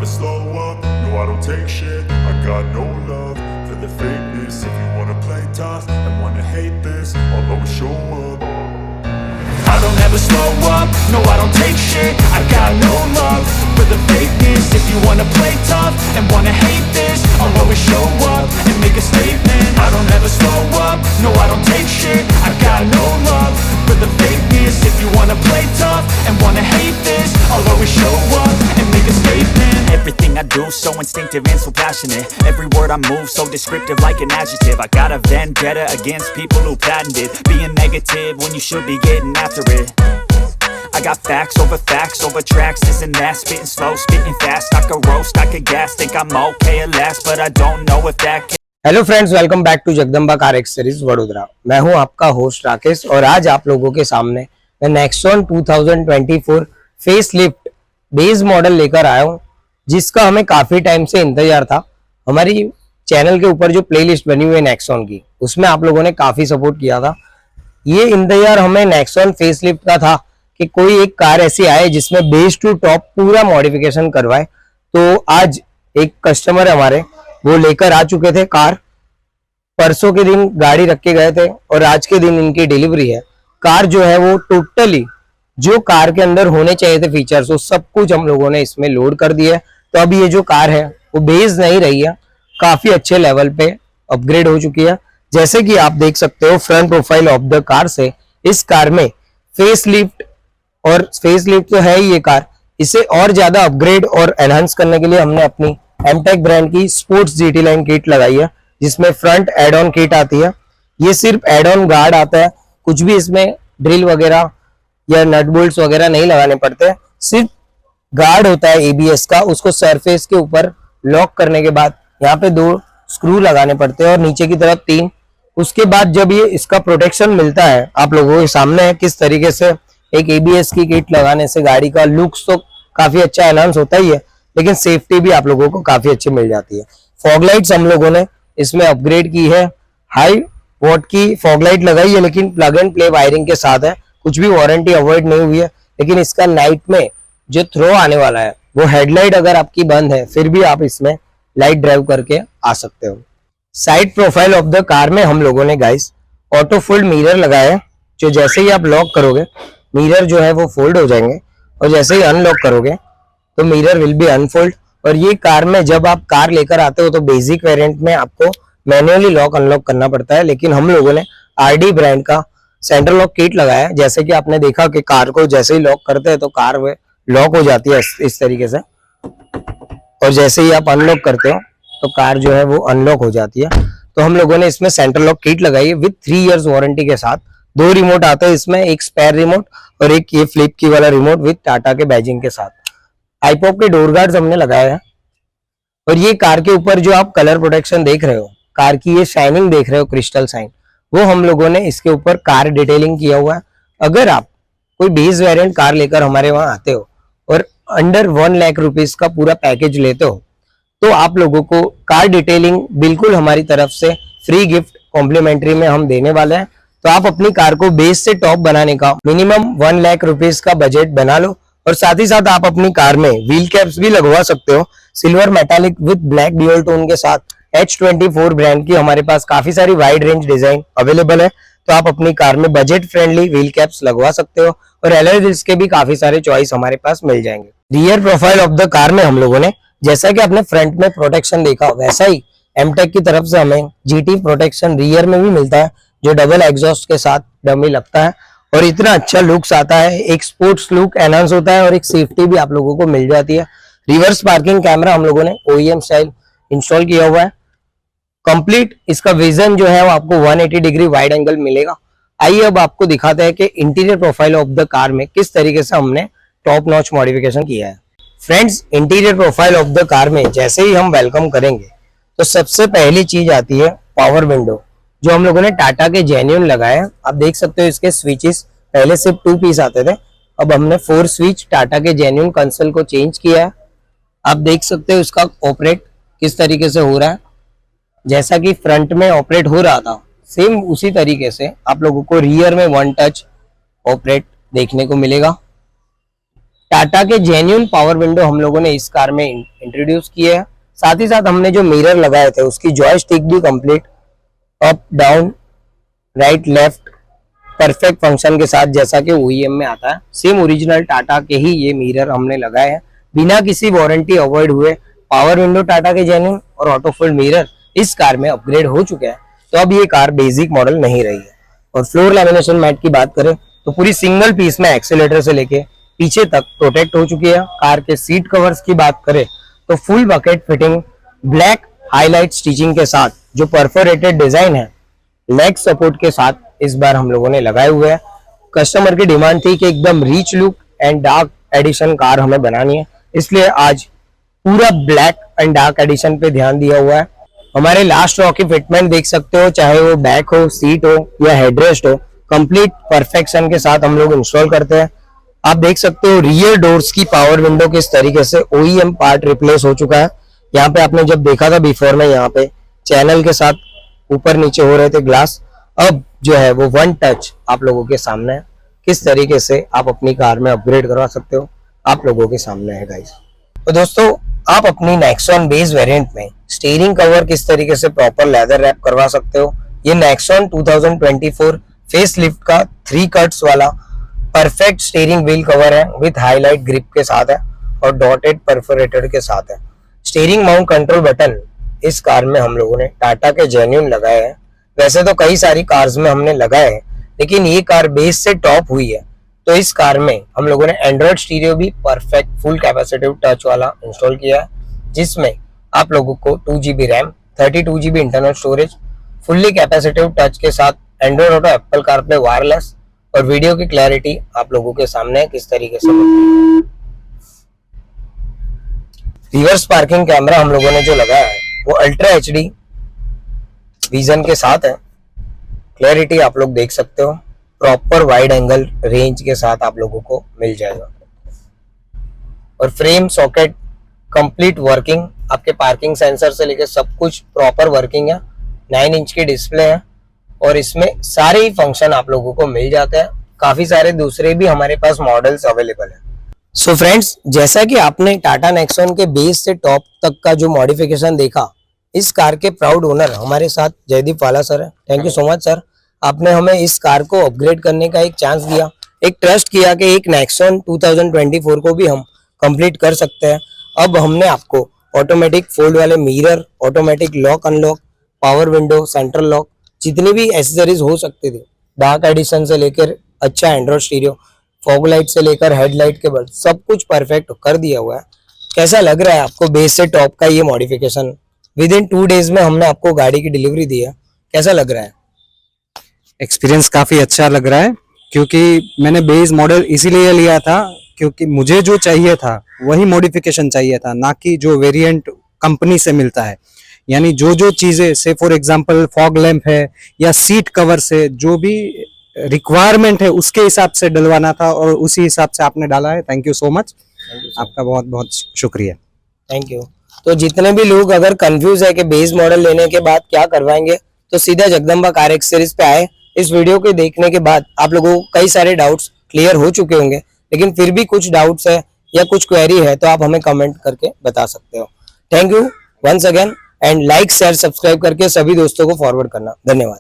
slow up, no I don't take shit. I got no love for the fakeness. If you wanna play tough and wanna hate this, I'll always show up. I don't ever slow up, no I don't take shit. I got no love for the fakeness. If you wanna play tough and wanna hate this, I'll always show up and make a statement. I don't ever slow up, no I don't take shit. I got no love for the fakeness. If you wanna play tough and wanna hate this, I'll always show up and make a statement. Everything I do so instinctive and so passionate. Every word I move so descriptive like an adjective. I got a vendetta against people who patented being negative when you should be getting after it. I got facts over tracks, this and that. Spitting slow, spitting fast. I could roast, I could gas. Think I'm okay at last, but I don't know if that can... hello friends, welcome back to Jagdamba car accessories Vadodara. मैं हूं आपका host Rakesh और आज आप लोगों के सामने मैं Nexon 2024 face lift base model लेकर आया हूं, जिसका हमें काफी टाइम से इंतजार था। हमारी चैनल के ऊपर जो प्लेलिस्ट बनी हुई है नेक्सॉन की, उसमें आप लोगों ने काफी सपोर्ट किया था। ये इंतजार हमें नेक्सॉन फेस लिफ्ट का था कि कोई एक कार ऐसी आए जिसमें बेस टू टॉप पूरा मॉडिफिकेशन करवाए। तो आज एक कस्टमर हमारे वो लेकर आ चुके थे कार। परसों के दिन गाड़ी रख के गए थे और आज के दिन इनकी डिलीवरी है। कार जो है वो टोटली जो कार के अंदर होने चाहिए थे फीचर्स, वो सब कुछ हम लोगों ने इसमें लोड कर दिया है। तो अब ये जो कार है वो बेस नहीं रही है, काफी अच्छे लेवल पे अपग्रेड हो चुकी है। जैसे कि आप देख सकते हो front profile of the car से इस कार में फेस लिफ्ट, और फेस लिफ्ट तो है ही ये कार, इसे और ज्यादा अपग्रेड और एनहांस करने के लिए हमने अपनी एमटेक ब्रांड की स्पोर्ट्स जीटी लाइन किट लगाई है, जिसमें फ्रंट एड ऑन किट आती है। ये सिर्फ एड ऑन गार्ड आता है, कुछ भी इसमें ड्रिल वगैरह या नट बोल्ट्स वगैरह नहीं लगाने पड़ते। सिर्फ गार्ड होता है एबीएस का, उसको सरफेस के ऊपर लॉक करने के बाद यहाँ पे 2 स्क्रू लगाने पड़ते हैं और नीचे की तरफ 3। उसके बाद जब ये इसका प्रोटेक्शन मिलता है, आप लोगों के सामने है किस तरीके से एक एबीएस की किट लगाने से गाड़ी का लुक्स तो काफी अच्छा एनहांस होता ही है, लेकिन सेफ्टी भी आप लोगों को काफी अच्छी मिल जाती है। फॉग लाइट्स हम लोगों ने इसमें अपग्रेड की है, हाई वॉट की फॉग लाइट लगाई है, लेकिन प्लग एंड प्ले वायरिंग के साथ है, कुछ भी वारंटी अवॉइड नहीं हुई है। लेकिन इसका नाइट में जो थ्रो आने वाला है, वो हेडलाइट अगर आपकी बंद है फिर भी आप इसमें लाइट ड्राइव करके आ सकते हो। Side profile of the car में हम लोगों ने गाइस ऑटो फोल्ड मिरर लगाया है, जो जैसे ही आप लॉक करोगे मिरर जो है वो फोल्ड हो जाएंगे और जैसे ही अनलॉक करोगे तो मिरर विल बी अनफोल्ड। और ये कार में जब आप कार लेकर आते हो तो बेसिक वेरिएंट में आपको मैन्युअली लॉक अनलॉक करना पड़ता है, लेकिन हम लोगों ने आरडी ब्रांड का सेंटर लॉक किट लगाया है। जैसे कि आपने देखा कि कार को जैसे ही लॉक करते हैं तो कार लॉक हो जाती है इस तरीके से, और जैसे ही आप अनलॉक करते हो तो कार जो है वो अनलॉक हो जाती है। तो हम लोगों ने इसमें सेंटर लॉक किट लगाई है विद 3 इयर्स वारंटी के साथ। 2 रिमोट आते हैं इसमें, एक स्पेयर रिमोट और एक ये फ्लिप की वाला रिमोट विद टाटा के बैजिंग के साथ। आईपॉप के डोर गार्ड्स हमने लगाए हैं। और ये कार के ऊपर जो आप कलर प्रोटेक्शन देख रहे हो, कार की ये शाइनिंग देख रहे हो, क्रिस्टल शाइन, वो हम लोगों ने इसके ऊपर कार डिटेलिंग किया हुआ है। अगर आप कोई बेस वेरिएंट कार लेकर हमारे वहां आते हो और अंडर 1 लाख रुपीज का पूरा पैकेज लेते हो, तो आप लोगों को कार डिटेलिंग बिल्कुल हमारी तरफ से फ्री गिफ्ट कॉम्प्लीमेंट्री में हम देने वाले हैं। तो आप अपनी कार को बेस से टॉप बनाने का मिनिमम 1 लाख रुपीज का बजट बना लो, और साथ ही साथ आप अपनी कार में व्हील कैप्स भी लगवा सकते हो, silver metallic with black dual tone के साथ। H24 ब्रांड की हमारे पास काफी सारी वाइड रेंज डिजाइन अवेलेबल है, तो आप अपनी कार में बजट फ्रेंडली व्हील कैप्स लगवा सकते हो, और एलॉय व्हील्स के भी काफी सारे चॉइस हमारे पास मिल जाएंगे। Rear profile of the car में हम लोगों ने जैसा कि आपने फ्रंट में प्रोटेक्शन देखा, वैसा ही एमटेक की तरफ से हमें जीटी प्रोटेक्शन रियर में भी मिलता है, जो डबल एग्जॉस्ट के साथ डमी लगता है और इतना अच्छा लुक्स आता है। एक स्पोर्ट्स लुक एनहांस होता है और एक सेफ्टी भी आप लोगों को मिल जाती है। रिवर्स पार्किंग कैमरा हम लोगों ने ओईएम स्टाइल इंस्टॉल किया हुआ है। कंप्लीट इसका विजन जो है वो आपको 180 डिग्री वाइड एंगल मिलेगा। आइए अब आपको दिखाते हैं कि interior profile of the car में किस तरीके से हमने टॉप नॉच मॉडिफिकेशन किया है। Friends, interior profile of the car में जैसे ही हम वेलकम करेंगे तो सबसे पहली चीज आती है पावर विंडो, जो हम लोगों ने टाटा के जेन्युइन लगाए हैं। आप देख सकते हो इसके स्विचेस पहले सिर्फ 2 पीस आते थे, अब हमने 4 स्विच टाटा के जेन्युइन कंसोल को चेंज किया है। आप देख सकते हो इसका ऑपरेट किस तरीके से हो रहा है। जैसा कि फ्रंट में ऑपरेट हो रहा था, सेम उसी तरीके से आप लोगों को रियर में 1 टच ऑपरेट देखने को मिलेगा। टाटा के जेन्युइन पावर विंडो हम लोगों ने इस कार में इंट्रोड्यूस किए हैं। साथ ही साथ हमने जो मिरर लगाए थे उसकी जॉयस्टिक भी complete up down right left perfect function के साथ जैसा कि OEM में आता है, सेम ओरिजिनल टाटा के ही ये मिरर हमने लगाए हैं बिना किसी वारंटी अवॉइड हुए। पावर विंडो टाटा के जेन्युइन और ऑटो फोल्ड मिरर इस कार में अपग्रेड हो चुके हैं, तो अब ये कार बेसिक मॉडल नहीं रही है। और फ्लोर लैमिनेशन मैट की बात करें तो पूरी सिंगल पीस में एक्सीलरेटर से लेके पीछे तक प्रोटेक्ट हो चुकी है। कार के सीट कवर्स की बात करें तो full bucket fitting black highlight stitching के साथ जो परफोरेटेड डिजाइन है लेग सपोर्ट के साथ इस बार हम लोगों ने लगाए हुए हैं। कस्टमर की डिमांड थी कि एकदम rich look and dark edition car हमें बनानी है, इसलिए आज पूरा ब्लैक एंड डार्क एडिशन पे ध्यान दिया हुआ है। हमारे लास्ट रॉ की फिटमेंट देख सकते हो, चाहे वो बैक हो, सीट हो या हेडरेस्ट हो, कंप्लीट परफेक्शन के साथ हम लोग इंस्टॉल करते हैं। आप देख सकते हो रियर डोर्स की पावर विंडो किस तरीके से OEM पार्ट रिप्लेस हो चुका है। यहाँ पे आपने जब देखा था बिफोर में, यहाँ पे चैनल के साथ ऊपर नीचे हो रहे थे ग्लास, अब जो है वो वन टच आप लोगों के सामने है। किस तरीके से आप अपनी कार में अपग्रेड करवा सकते हो आप लोगों के सामने है गाइस। तो दोस्तों आप अपनी नेक्सॉन बेस वेरिएंट में स्टीयरिंग कवर किस तरीके से प्रॉपर लेदर रैप करवा सकते हो। ये नेक्सॉन 2024 फेस लिफ्ट का 3 कट्स वाला परफेक्ट स्टीयरिंग व्हील कवर है विथ हाईलाइट ग्रिप के साथ है और डॉटेड परफोरेटेड के साथ है। स्टीयरिंग माउंट कंट्रोल बटन इस कार में हम लोगों ने टाटा के जेन्युइन लगाए हैं। वैसे तो कई सारी कार्स में हमने लगाए हैं, लेकिन ये कार बेस से टॉप हुई है, तो इस कार में हम लोगों ने एंड्रॉइड स्टीरियो भी परफेक्ट फुल कैपेसिटिव टच वाला इंस्टॉल किया है, जिसमें आप लोगों को 2GB RAM 32GB internal storage fully capacitive touch के साथ Android auto Apple CarPlay wireless और वीडियो की क्लैरिटी आप लोगों के सामने है किस तरीके से। रिवर्स पार्किंग कैमरा हम लोगों ने जो लगाया है वो अल्ट्रा HD विजन के साथ है। क्लैरिटी आप लोग देख सकते हो, प्रॉपर वाइड एंगल रेंज के साथ आप लोगों को मिल जाएगा। और फ्रेम सॉकेट कंप्लीट वर्किंग, आपके पार्किंग सेंसर से लेकर सब कुछ प्रॉपर वर्किंग है। 9 इंच की डिस्प्ले है और इसमें सारे ही फंक्शन आप लोगों को मिल जाते हैं। काफी सारे दूसरे भी हमारे पास मॉडल्स अवेलेबल है। सो फ्रेंड्स, जैसा कि आपने टाटा नेक्सॉन के बेस से टॉप तक का जो मॉडिफिकेशन देखा, इस कार के प्राउड ओनर हमारे साथ जयदीप वाला सर है। Thank you so much sir, आपने हमें इस कार को अपग्रेड करने का एक चांस दिया, एक ट्रस्ट किया कि एक नेक्सॉन 2024 को भी हम कंप्लीट कर सकते हैं। अब हमने आपको ऑटोमेटिक फोल्ड वाले mirror, automatic lock unlock, power window, central lock, जितनी भी एसेसरीज हो सकती थी, डार्क एडिशन से लेकर अच्छा एंड्रॉइड स्टीरियो, फॉग लाइट से लेकर हेडलाइट केबल, सब कुछ परफेक्ट कर दिया हुआ है। कैसा लग रहा है आपको बेस से टॉप का ये मॉडिफिकेशन? विद इन 2 डेज में हमने आपको गाड़ी की डिलीवरी दी है, कैसा लग रहा है? एक्सपीरियंस काफी अच्छा लग रहा है, क्योंकि मैंने बेस मॉडल इसीलिए लिया था क्योंकि मुझे जो चाहिए था वही मॉडिफिकेशन चाहिए था, ना कि जो वेरिएंट कंपनी से मिलता है। यानी जो जो चीजें, से फॉर एग्जांपल फॉग लैंप है या सीट कवर से जो भी रिक्वायरमेंट है उसके हिसाब से डलवाना था और उसी हिसाब से आपने डाला है। थैंक यू सो मच, आपका बहुत बहुत शुक्रिया। Thank you. तो जितने भी लोग अगर कंफ्यूज है कि बेस मॉडल लेने के बाद क्या करवाएंगे, तो सीधा जगदम्बा कार एक्सेसरीज पे आए। इस वीडियो को देखने के बाद आप लोगों को कई सारे डाउट्स क्लियर हो चुके होंगे, लेकिन फिर भी कुछ डाउट्स है या कुछ क्वेरी है तो आप हमें कमेंट करके बता सकते हो। Thank you once again and like share subscribe करके सभी दोस्तों को फॉरवर्ड करना। धन्यवाद।